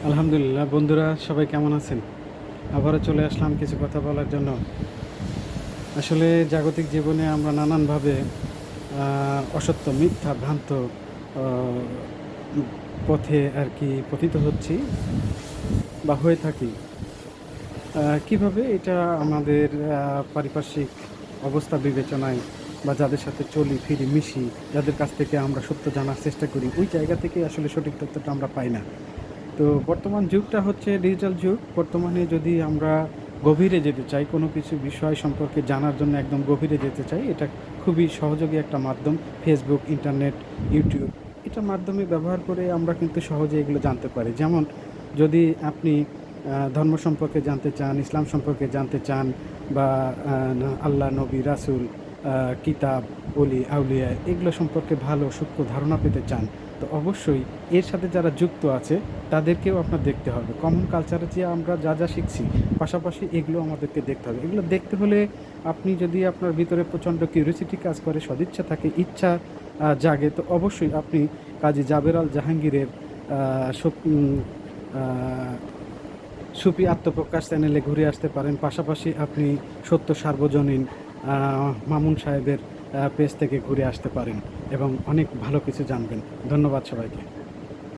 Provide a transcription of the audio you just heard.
আলহামদুলিল্লাহ। বন্ধুরা সবাই কেমন আছেন? আবারও চলে আসলাম কিছু কথা বলার জন্য। আসলে জাগতিক জীবনে আমরা নানানভাবে অসত্য, মিথ্যা, ভ্রান্ত আ পথে আর কি পতিত হচ্ছি বা হয়ে থাকি। কিভাবে এটা আমাদের পারিপার্শ্বিক অবস্থা বিবেচনায় বা যাদের সাথে চলি, ফিরি, মিশি, যাদের কাছ থেকে আমরা সত্য জানার চেষ্টা করি, ওই জায়গা থেকে আসলে সঠিক তথ্যটা আমরা পাই না। তো বর্তমান যুগটা হচ্ছে ডিজিটাল যুগ। বর্তমানে যদি আমরা গভীরে যেতে চাই, কোনো কিছু বিষয় সম্পর্কে জানার জন্য একদম গভীরে যেতে চাই, এটা খুবই সহযোগী একটা মাধ্যম। ফেসবুক, ইন্টারনেট, ইউটিউব এটার মাধ্যমে ব্যবহার করে আমরা কিন্তু সহজে এগুলো জানতে পারি। যেমন যদি আপনি ধর্ম সম্পর্কে জানতে চান, ইসলাম সম্পর্কে জানতে চান বা আল্লাহ, নবী, রাসূল, কিতাব, অলি, আউলিয়া এগুলো সম্পর্কে ভালো সূক্ষ্ম ধারণা পেতে চান, তো অবশ্যই এর সাথে যারা যুক্ত আছে তাদেরকেও আপনার দেখতে হবে। কমন কালচারে যে আমরা যা শিখছি, পাশাপাশি এগুলো আমাদেরকে দেখতে হবে। এগুলো দেখতে হলে আপনি যদি আপনার ভিতরে প্রচণ্ড কিউরিওসিটি কাজ করে, সদিচ্ছা থাকে, ইচ্ছা জাগে, তো অবশ্যই আপনি কাজী জাবের আল জাহাঙ্গীরের আ সুফি আত্মপ্রকাশ চ্যানেলে ঘুরে আসতে পারেন। পাশাপাশি আপনি সত্য সার্বজনীন মামুন সাহেবের পেজ থেকে ঘুরে আসতে পারেন এবং অনেক ভালো কিছু জানবেন। ধন্যবাদ সবাইকে।